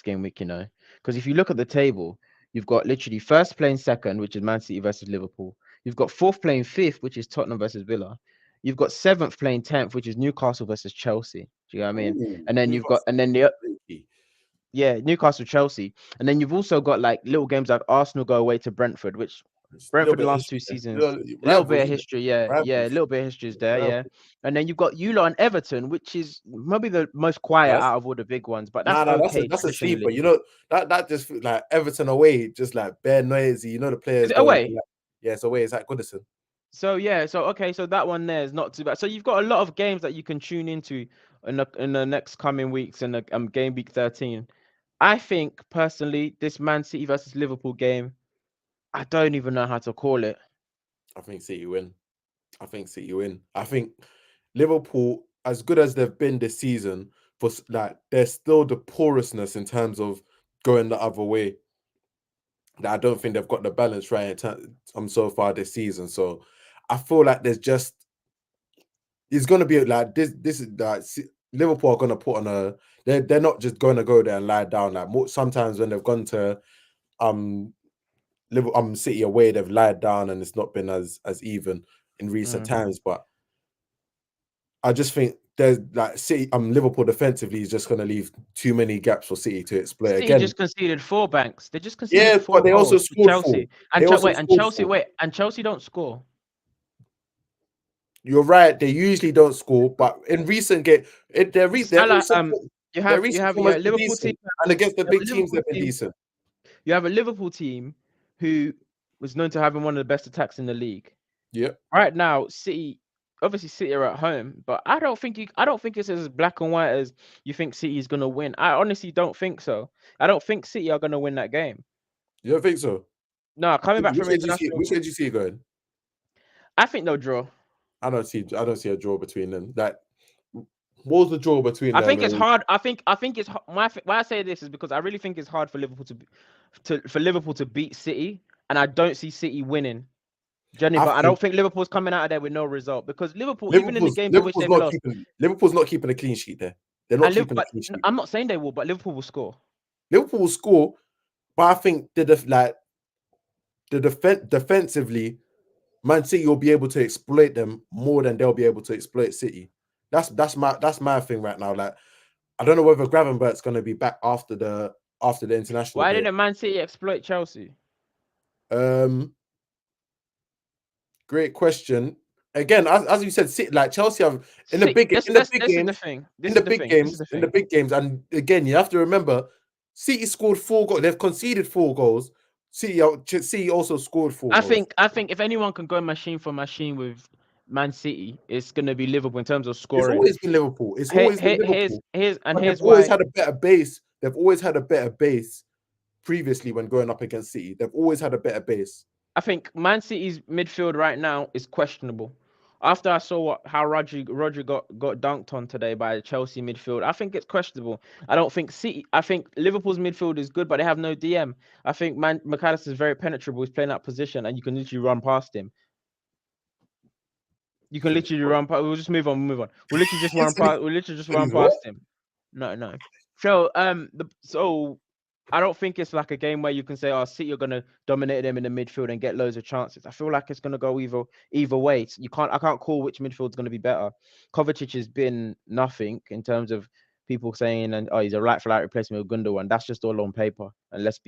game week, you know. Because if you look at the table, you've got literally first playing second, which is Man City versus Liverpool. You've got fourth playing fifth, which is Tottenham versus Villa. You've got seventh playing 10th, which is Newcastle versus Chelsea. Do you know what I mean? Ooh, and then Newcastle, Chelsea. And then you've also got like little games like Arsenal go away to Brentford, which Brentford the last 2 seasons, a little bit of history, yeah, a little bit of history is there, yeah. And then you've got Eula and Everton, which is maybe the most quiet out of all the big ones, but that's okay. That's a sleeper. You know that just like Everton away, just like bare noisy. You know the players away. Like, yeah, it's away. It's like Goodison. So yeah, so that one there is not too bad. So you've got a lot of games that you can tune into in the next coming weeks in the game week 13. I think personally, this Man City versus Liverpool game, I don't even know how to call it. I think City win. I think Liverpool, as good as they've been this season, for like they're still the porousness in terms of going the other way. That I don't think they've got the balance right so far this season. So I feel like it's going to be like this. This is like Liverpool are going to put on a. They're not just going to go there and lie down. Like sometimes when they've gone to City away, they've lied down and it's not been as even in recent times. But I just think there's like City, Liverpool defensively is just going to leave too many gaps for City to exploit. City Again, just conceded 4 banks. They just conceded 4 but they also scored Chelsea. 4. And Chelsea don't score. You're right. They usually don't score, but in recent game, you have a Liverpool team, and against the big teams, they've been decent. You have a Liverpool team who was known to having one of the best attacks in the league. Yeah. Right now, City are at home, but I don't think it's as black and white as you think City is gonna win. I honestly don't think so. I don't think City are gonna win that game. You don't think so? No, coming back from international. Which way do you see it going? I think they'll draw. I don't see a draw between them. What was the draw between them? I think it's hard. I think it's why I say this is because I really think it's hard for Liverpool to beat City, and I don't see City winning. Jenny, but I don't think Liverpool's coming out of there with no result because Liverpool even in the games in which they've lost, Liverpool's not keeping a clean sheet there. They're not keeping a clean sheet. I'm not saying they will, but Liverpool will score. Liverpool will score, but I think defensively, Man City will be able to exploit them more than they'll be able to exploit City. That's my thing right now. Like, I don't know whether Gravenberch's going to be back after the international. Why didn't Man City exploit Chelsea? Great question. Again, as you said, like Chelsea have in the big games, and again, you have to remember, City scored 4 goals. They've conceded 4 goals. City also scored 4 goals. I think if anyone can go machine for machine with Man City, it's going to be Liverpool in terms of It's scoring. always been Liverpool. It's always been Liverpool. Here's But they've here's always why. had a better base. They've always had a better base previously when going up against City. They've always had a better base. I think Man City's midfield right now is questionable. After I saw how Rodri got dunked on today by the Chelsea midfield, I think it's questionable. I don't think City. I think Liverpool's midfield is good, but they have no DM. I think McAllister is very penetrable. He's playing that position, and you can literally run past him. You can literally run past. We'll just move on. We'll literally just run past. We'll literally just run past him. No. So so I don't think it's like a game where you can say, "Oh, City are gonna dominate them in the midfield and get loads of chances." I feel like it's gonna go either way. So I can't call which midfield's gonna be better. Kovacic has been nothing in terms of people saying, "And he's a right for right replacement with Gundogan." That's just all on paper. And stop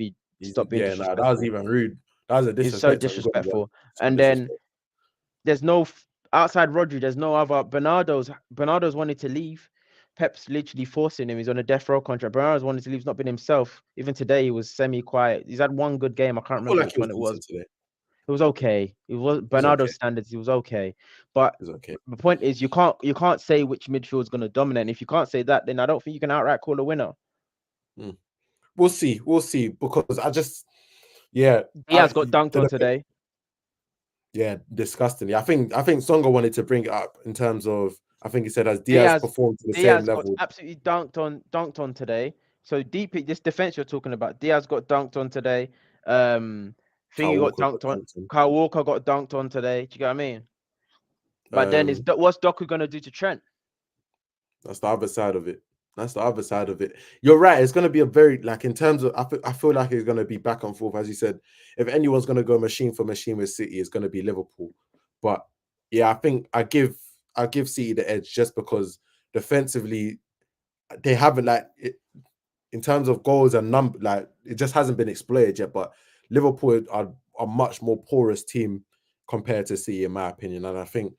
being disrespectful. That was even rude. That was a disrespect. It's so disrespectful. And then there's no outside Rodri. There's no other. Bernardo's wanted to leave. Pep's literally forcing him. He's on a death row contract. Bernardo's wanted to leave. He's not been himself. Even today, he was semi-quiet. He's had one good game. I can't remember which one it was. Today. It was okay. It was Bernardo's standards. It was okay. But the point is, you can't say which midfield is going to dominate. And if you can't say that, then I don't think you can outright call a winner. We'll see because Diaz got dunked on today. Yeah, disgustingly. I think Songa wanted to bring it up in terms of, I think he said as Diaz performed to the same level. Got absolutely dunked on today. So deep this defense you're talking about. Diaz got dunked on today. Kyle Walker got dunked on today. Do you get what I mean? But then what's Doku gonna do to Trent? That's the other side of it. You're right. It's gonna be a very in terms of I feel like it's gonna be back and forth, as you said. If anyone's gonna go machine for machine with City, it's gonna be Liverpool. But yeah, I think I give City the edge just because defensively they haven't in terms of goals and number it just hasn't been exploited yet. But Liverpool are a much more porous team compared to City, in my opinion. And I think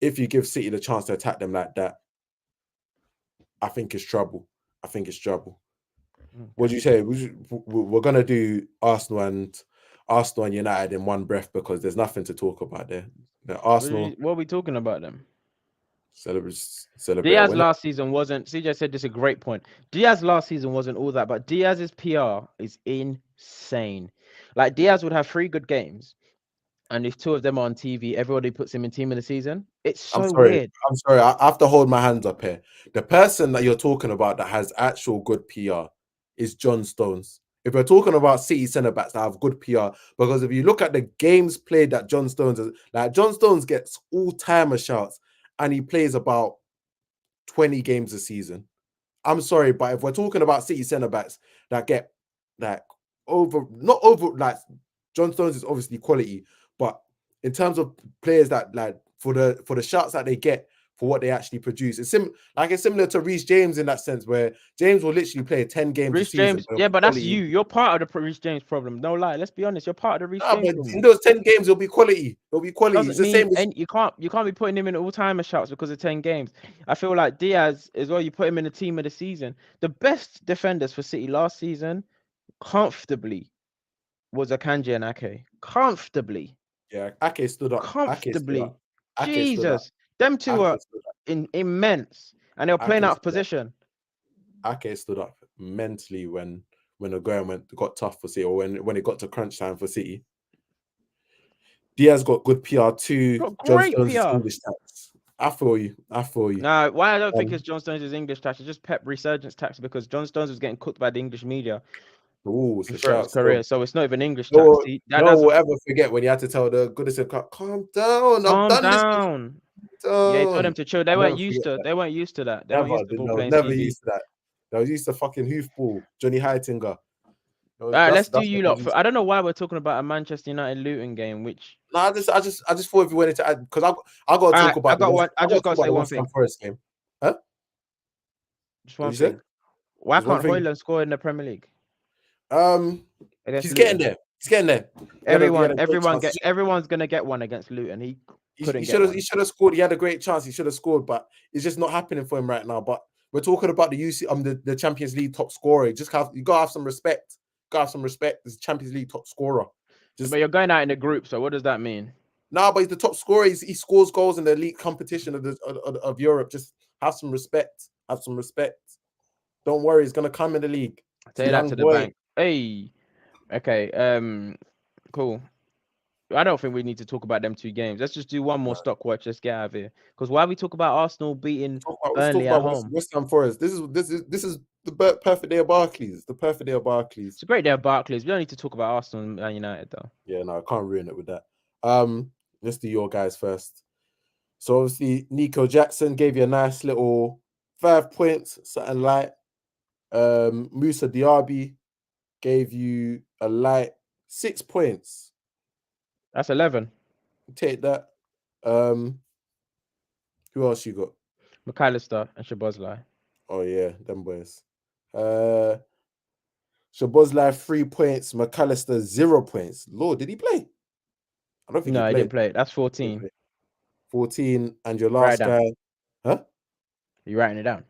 if you give City the chance to attack them like that, I think it's trouble. Okay. What do you say? We're gonna do Arsenal and United in one breath because there's nothing to talk about there. Arsenal. What are we talking about them? Celebrate. Diaz last season wasn't. CJ said this is a great point. Diaz last season wasn't all that, but Diaz's PR is insane. Like Diaz would have 3 good games, and if 2 of them are on TV, everybody puts him in team of the season. It's so weird. I'm sorry. I have to hold my hands up here. The person that you're talking about that has actual good PR is John Stones. If we're talking about City centre backs that have good PR, because if you look at the games played that John Stones John Stones gets all-timer shouts, and he plays about 20 games a season. I'm sorry, but if we're talking about City centre backs that get John Stones is obviously quality, but in terms of players that for the shots that they get for what they actually produce, it's similar to Reece James in that sense, where James will literally play 10 games a season. James, yeah, but that's you. You're part of the Reece James problem. No lie, let's be honest. You're part of the Reece James problem. In those 10 games, it'll be quality. It's the same. And you can't be putting him in all-timer shouts because of 10 games. I feel like Diaz as well. You put him in the team of the season. The best defenders for City last season, comfortably, was Akanji and Ake. Comfortably. Yeah, Ake stood up. Comfortably. Jesus. Them two were immense. And they were playing out of position. Ake stood up mentally when the going got tough for City, or when it got to crunch time for City. Diaz got good PR too. John Stones' English tax. I feel you. No, why I don't think it's John Stones' English tax. It's just Pep resurgence tax because John Stones was getting cooked by the English media. Ooh, his career, so it's not even English tax. No one will ever forget when you had to tell the goodness of calm down. Calm down. Yeah, he told them to chill. They weren't used to that. They weren't used to never used to that. They was used to fucking hoofball. Johnny Heitinga. All right, let's do you lot. I don't know why we're talking about a Manchester United Luton game. Which I just thought if you wanted to add, because I got to talk about. I just got to say one thing. Forest game. Huh? Just one thing. Why can't Højlund score in the Premier League? He's getting there. Everyone's gonna get one against Luton. He should have scored. He had a great chance. He should have scored, but it's just not happening for him right now. But we're talking about the Champions League top scorer. You gotta have some respect. As Champions League top scorer. But you're going out in a group, so what does that mean? Nah, but he's the top scorer. He scores goals in the elite competition of Europe. Just have some respect. Have some respect. Don't worry, he's gonna come in the league. Say that to the bank. Hey, okay. Cool. I don't think we need to talk about them 2 games. Let's just do one more stock watch. Let's get out of here. Because why we talk about Arsenal beating Burnley at home? West Ham Forest. This is the perfect day of Barclays. The perfect day of Barclays. It's a great day of Barclays. We don't need to talk about Arsenal and Man United though. Yeah, no, I can't ruin it with that. Let's do your guys first. So obviously Nico Jackson gave you a nice little 5 points, something light. Musa Diaby gave you a light 6 points. That's 11. Take that. Who else you got? McAllister and Szoboszlai. Oh yeah, them boys. Szoboszlai 3 points. McAllister 0 points. Lord, did he play? I don't think he didn't play. That's 14. 14, and your last guy, huh? You writing it down?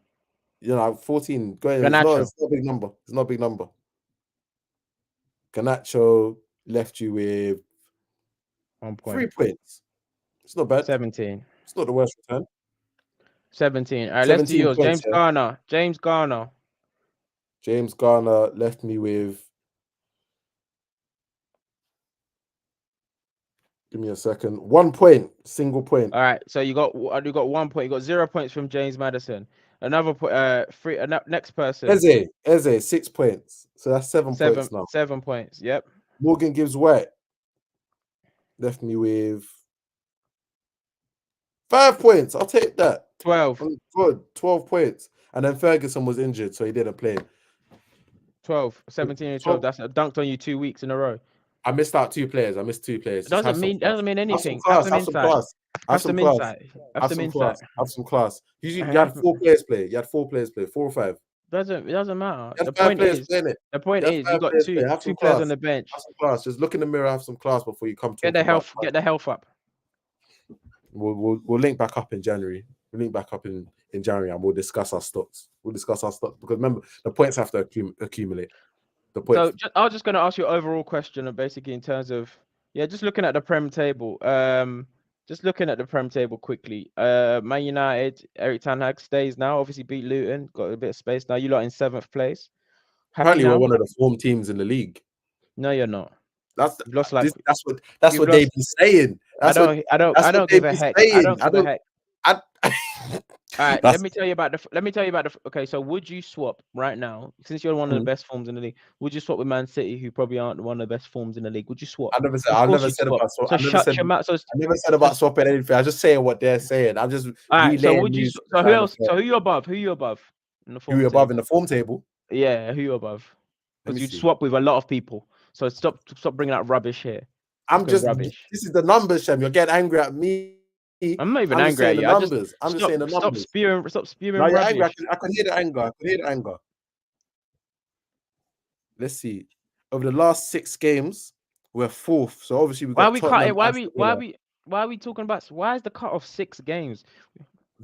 You know, 14. Go ahead. It's not a big number. It's not a big number. Garnacho left you with 1 point. 3 points. It's not bad. 17. It's not the worst return. 17. All right, let's do yours. Points, James Garner. James Garner left me with. Give me a second. 1 point, single point. All right, so you got 1 point. You got 0 points from James Maddison. Another point. Next person. Eze 6 points. So that's 7 points now. 7 points. Yep. Morgan Gibbs White left me with 5 points. I'll take that. 12. Good. 12 points. And then Ferguson was injured, so he didn't play. 12. 17 and 12. That's dunked on you 2 weeks in a row. I missed out 2 players. It doesn't mean anything. Have some class. Have some insight. Have some class. Usually you had 4 players play. 4 or 5. It doesn't matter. The point is you got two players on the bench. Have some class. Just look in the mirror, have some class before you come to get the health up. We'll link back up in January. We'll link back up in January and we'll discuss our stocks. Because remember, the points have to accumulate. So I was just going to ask you an overall question, basically in terms of just looking at the Prem table. Just looking at the Prem table quickly. Man United, Eric Ten Hag stays now. Obviously beat Luton, got a bit of space now. You lot in 7th place. Apparently, we're one of the form teams in the league. No, you're not. That's what they be saying. I don't give a heck. I don't give a heck. All right, let me tell you about the. Okay, so would you swap right now, since you're one of the best forms in the league? Would you swap with Man City, who probably aren't one of the best forms in the league? Would you swap? I never said about swapping. I never said about swapping anything. I just saying what they're saying. I'm just. All right. So would you? So who else? So who you above? Who you above in the form? Who you above in the form table? Yeah, who you above? Because you swap with a lot of people. So stop bringing out rubbish here. I'm just rubbish. This is the numbers, Shem. You're getting angry at me. I'm not even angry at you. I'm just saying the numbers. Stop spewing no, rubbish. Angry. I can hear the anger. Let's see. Over the last 6 games, we're 4th. So obviously we got. Why are we talking about? Why is the cut off 6 games?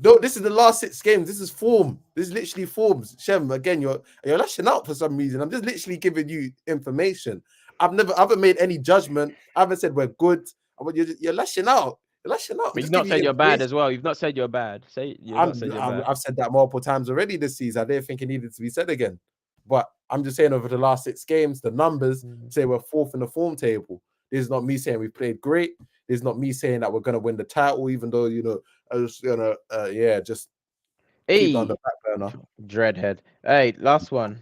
No, this is the last 6 games. This is form. This is literally forms. Shem, again, you're lashing out for some reason. I'm just literally giving you information. I haven't made any judgment. I haven't said we're good. You're lashing out. But you've not said you're bad as well. You've not said you're bad. I've said that multiple times already this season. I didn't think it needed to be said again. But I'm just saying over the last 6 games, the numbers say we're 4th in the form table. This is not me saying we played great. This is not me saying that we're going to win the title, even though, I was going to, just keep on the back burner. Dreadhead. Hey, last one.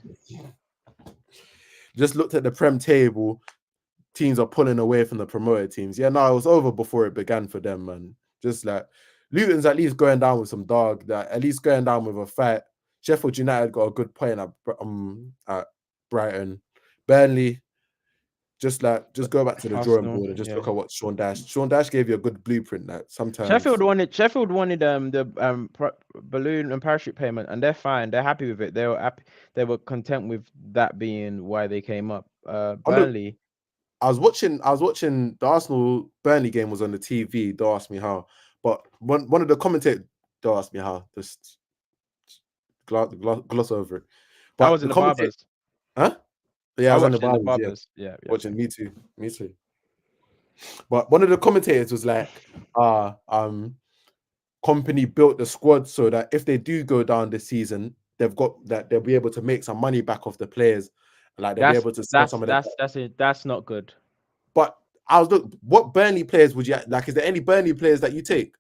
Just looked at the Prem table. Teams are pulling away from the promoted teams. Yeah, no, it was over before it began for them, man. Just like Luton's at least going down with some dog, at least going down with a fight. Sheffield United got a good point at Brighton. Burnley, just go back to the drawing board and just look at what Sean Dash gave you a good blueprint. That sometimes Sheffield wanted the balloon and parachute payment, and they're fine. They're happy with it. They were happy. They were content with that being why they came up. Burnley. I was watching the Arsenal Burnley game was on the TV. Don't ask me how, but one of the commentators, don't ask me how. Just gloss over it. But I was in the Barbers. Huh? Yeah, I was on the Barbers. Yeah, watching. Me too. But one of the commentators was like, company built the squad so that if they do go down this season, they've got that they'll be able to make some money back off the players. Like they'll be able to sell some of that. That's not good. But I was look, what Burnley players would you like? Is there any Burnley players that you take?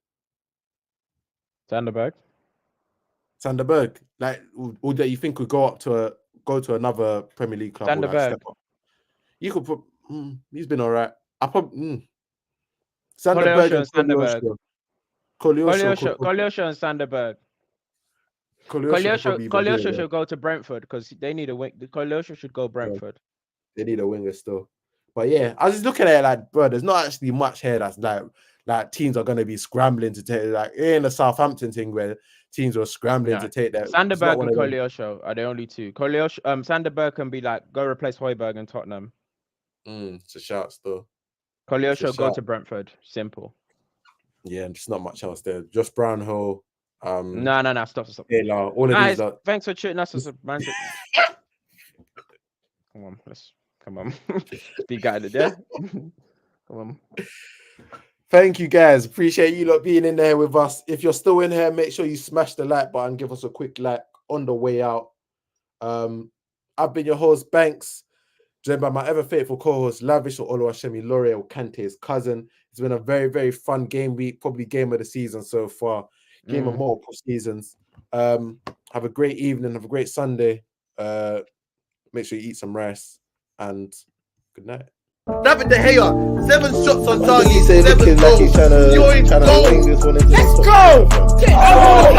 Sanderberg, like, or that you think could go to another Premier League club? Or like step up? You could put. He's been all right. I probably Sanderberg and Koleosho and Sanderberg. Koleosho should go to Brentford because they need a wing. Koleosho should go Brentford. They need a winger still. But yeah, I was just looking at it like, bro, there's not actually much here that's like teams are going to be scrambling to take, like in the Southampton thing where teams were scrambling to take that. Sanderberg and Koleosho are the only two. Sanderberg can be like, go replace Højbjerg in Tottenham. It's a shout still. Koleosho go to Brentford. Simple. Yeah, and just not much else there. Just Brownhill. No, stop. Taylor, all of these. Thanks for shooting us as a man. Come on. Be guided, yeah? Come on. Thank you, guys. Appreciate you lot being in there with us. If you're still in here, make sure you smash the like button. Give us a quick like on the way out. I've been your host, Banks, joined by my ever faithful co-host, Lavish or Oluwashemi L'Oreal Kante's cousin. It's been a very, very fun game week, probably game of the season so far. Game of multiple seasons. Have a great evening. Have a great Sunday. Make sure you eat some rice. And good night. David De Gea, 7 shots on target, Say 7 looking like he's goals. trying You're in to goal. wing this one into Let's the go! top. Oh,